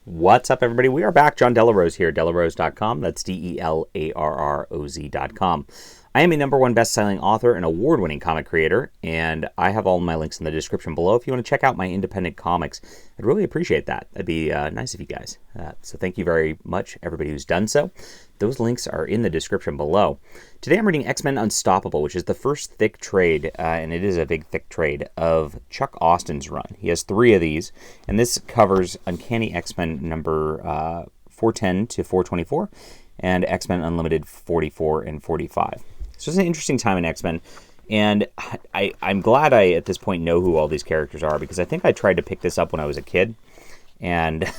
What's up, everybody? We are back. John Delarose here, delarose.com. That's DELARROZ.com. I am a #1 best-selling author and award-winning comic creator, and I have all my links in the description below if you want to check out my independent comics. I'd really appreciate that. That'd be nice of you guys. So thank you very much, everybody who's done so. Those links are in the description below. Today I'm reading X-Men Unstoppable, which is the first thick trade, and it is a big, thick trade, of Chuck Austin's run. He has 3 of these, and this covers Uncanny X-Men number 410 to 424, and X-Men Unlimited 44 and 45. So it's an interesting time in X-Men, and I'm glad I, at this point, know who all these characters are, because I think I tried to pick this up when I was a kid, and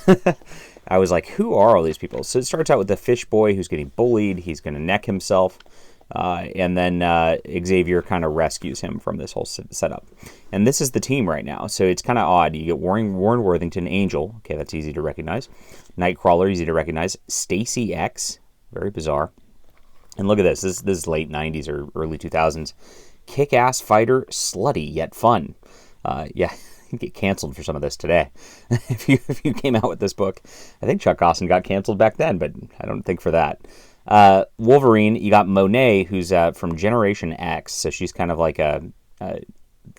I was like, who are all these people? So it starts out with the fish boy who's getting bullied. He's going to neck himself, and then Xavier kind of rescues him from this whole setup. And this is the team right now, so it's kind of odd. You get Warren Worthington, Angel. Okay, that's easy to recognize. Nightcrawler, easy to recognize. Stacy X, very bizarre. And look at this. This is late 90s or early 2000s. Kick-ass fighter, slutty yet fun. Yeah, you get canceled for some of this today. if you came out with this book. I think Chuck Austin got canceled back then, but I don't think for that. Wolverine, you got Monet, who's from Generation X, so she's kind of like a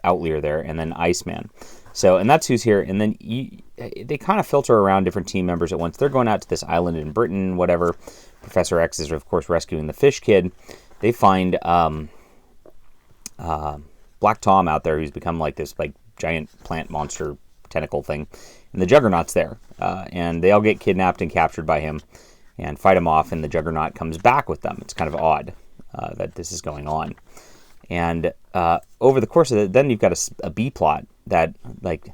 outlier there, and then Iceman. So, and that's who's here. And then they kind of filter around different team members at once. They're going out to this island in Britain, whatever. Professor X is, of course, rescuing the fish kid. They find Black Tom out there, who's become like this like giant plant monster tentacle thing. And the Juggernaut's there. And they all get kidnapped and captured by him and fight him off, and the Juggernaut comes back with them. It's kind of odd that this is going on. And over the course of it, then you've got a B plot that, like,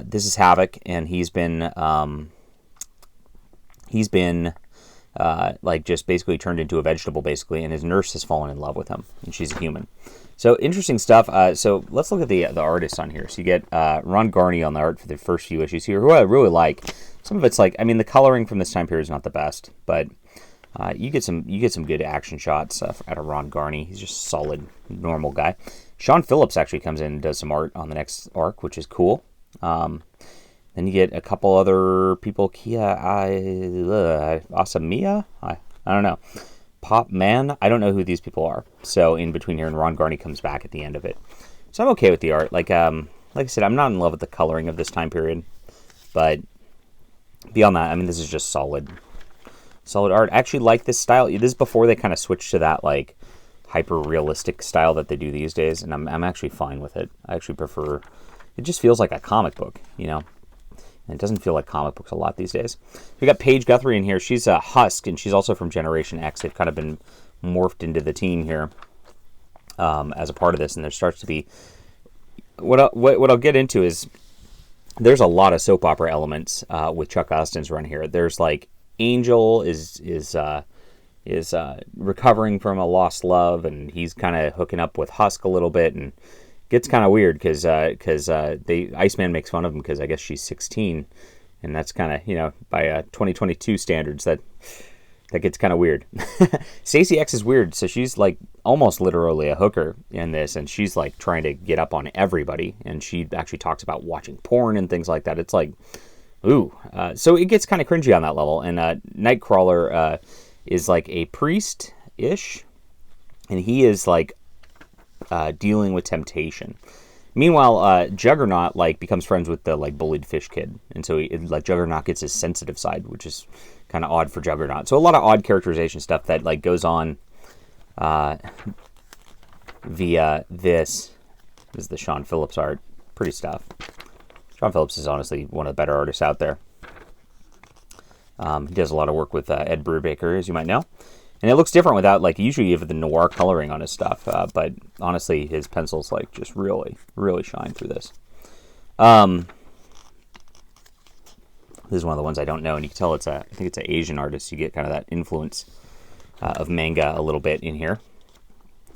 this is Havoc, and he's been like just basically turned into a vegetable, basically, and his nurse has fallen in love with him, and she's a human. So interesting stuff. So let's look at the artists on here. So you get Ron Garney on the art for the first few issues here, who I really like. Some of it's like, I mean, the coloring from this time period is not the best, but you get some good action shots out of Ron Garney. He's just a solid, normal guy. Sean Phillips actually comes in and does some art on the next arc, which is cool. Then you get a couple other people. Kia Asamiya? I don't know. Pop Man? I don't know who these people are. So in between here, and Ron Garney comes back at the end of it. So I'm okay with the art. Like I said, I'm not in love with the coloring of this time period. But beyond that, I mean, this is just solid art. I actually like this style. This is before they kind of switched to that like hyper-realistic style that they do these days. And I'm actually fine with it. I actually prefer... It just feels like a comic book, you know? And it doesn't feel like comic books a lot these days. We got Paige Guthrie in here. She's a Husk, and she's also from Generation X. They've kind of been morphed into the team here as a part of this. And there starts to be... What I'll get into is there's a lot of soap opera elements with Chuck Austin's run here. There's like Angel is recovering from a lost love, and he's kind of hooking up with Husk a little bit, and gets kind of weird because Iceman makes fun of him because I guess she's 16, and that's kind of, you know, by 2022 standards that gets kind of weird. Stacey X is weird, so she's like almost literally a hooker in this, and she's like trying to get up on everybody, and she actually talks about watching porn and things like that. It's like, ooh. So it gets kind of cringy on that level, and Nightcrawler is like a priest-ish, and he is like dealing with temptation. Meanwhile, Juggernaut like becomes friends with the like bullied fish kid, and so like Juggernaut gets his sensitive side, which is kind of odd for Juggernaut. So a lot of odd characterization stuff that like goes on via this. This is the Sean Phillips art. Pretty stuff. Sean Phillips is honestly one of the better artists out there. He does a lot of work with Ed Brubaker, as you might know. And it looks different without, like, usually you have the noir coloring on his stuff. But honestly, his pencils, like, just really, really shine through this. This is one of the ones I don't know. And you can tell I think it's an Asian artist. You get kind of that influence of manga a little bit in here.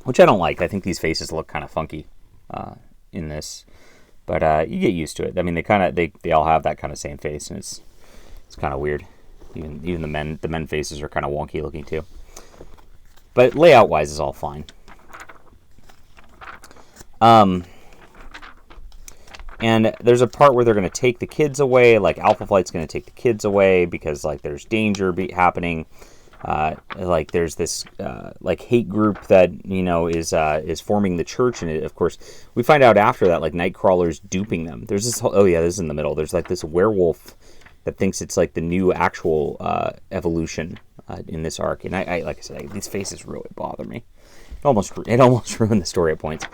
Which I don't like. I think these faces look kind of funky in this. But you get used to it. I mean, they all have that kind of same face. And it's kind of weird. Even the men faces are kind of wonky looking too. But layout-wise is all fine. And And there's a part where they're going to take the kids away, like Alpha Flight's going to take the kids away because like there's danger happening. Like there's this like hate group that is forming the church, and of course we find out after that like Nightcrawler's duping them. There's this whole, this is in the middle. There's like this werewolf that thinks it's like the new actual evolution in this arc, and I like I said, these faces really bother me. It almost ruined the story at points,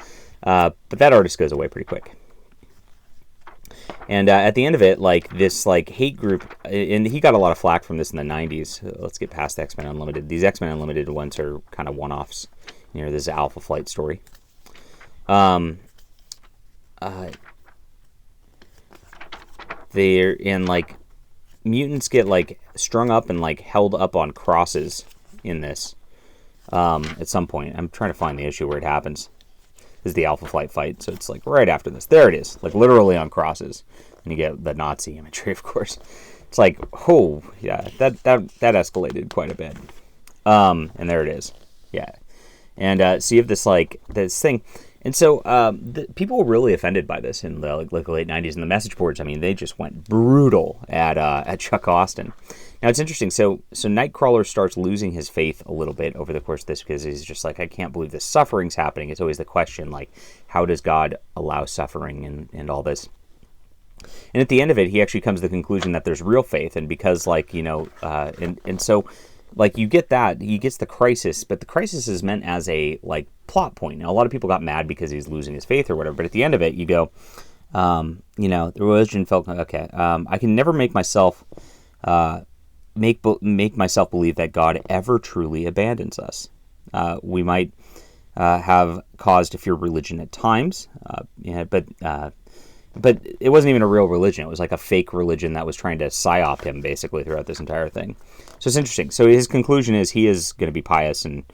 but that artist goes away pretty quick. And at the end of it, like this like hate group, and he got a lot of flack from this in the 90s. Let's get past X-Men Unlimited. These X-Men Unlimited ones are kind of one-offs. This is an Alpha Flight story. They're in like mutants get like strung up and like held up on crosses in this at some point. I'm trying to find the issue where it happens. This is the Alpha Flight fight, so it's like right after this. There it is, like literally on crosses. And you get the Nazi imagery, of course. It's like, oh, yeah, that escalated quite a bit. And there it is. Yeah. And so you have this, like, this thing. And so people were really offended by this in the late 90s. And the message boards, I mean, they just went brutal at Chuck Austin. Now, it's interesting. So Nightcrawler starts losing his faith a little bit over the course of this because he's just like, I can't believe this suffering's happening. It's always the question, like, how does God allow suffering and all this? And at the end of it, he actually comes to the conclusion that there's real faith. And because, like, and so, like, you get that. He gets the crisis, but the crisis is meant as a, like, plot point. Now, a lot of people got mad because he's losing his faith or whatever. But at the end of it, you go, the religion felt, okay, I can never make myself... make myself believe that God ever truly abandons us. We might have cause to fear religion at times, but it wasn't even a real religion. It was like a fake religion that was trying to psyop him basically throughout this entire thing. So it's interesting. So his conclusion is he is going to be pious and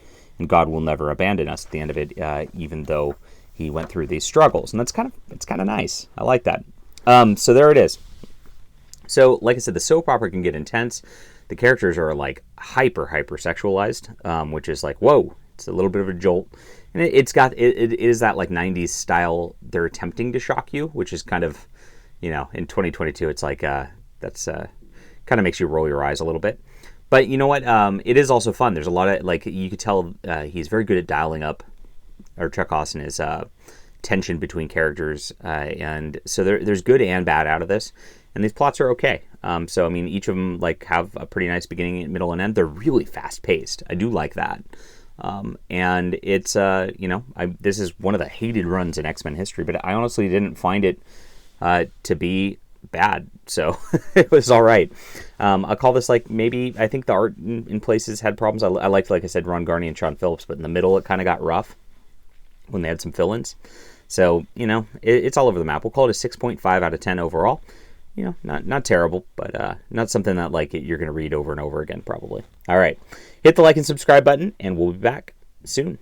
God will never abandon us at the end of it, even though he went through these struggles. And it's kind of nice. I like that. So there it is. So like I said, the soap opera can get intense. The characters are like hyper sexualized, which is like, whoa, it's a little bit of a jolt. And it is that like 90s style they're attempting to shock you, which is kind of, in 2022, it's like, that's kind of makes you roll your eyes a little bit. But you know what? It is also fun. There's a lot of, like, you could tell he's very good at dialing up, or Chuck Austin is, tension between characters. And so there's good and bad out of this. And these plots are okay. So, I mean, each of them, like, have a pretty nice beginning, middle, and end. They're really fast-paced. I do like that. And it's, this is one of the hated runs in X-Men history, but I honestly didn't find it to be bad. So it was all right. I'll call this, like, maybe, I think the art in places had problems. I liked, like I said, Ron Garney and Sean Phillips, but in the middle it kind of got rough when they had some fill-ins. So, it's all over the map. We'll call it a 6.5 out of 10 overall. Not terrible, but not something that like you're going to read over and over again, probably. All right. Hit the like and subscribe button, and we'll be back soon.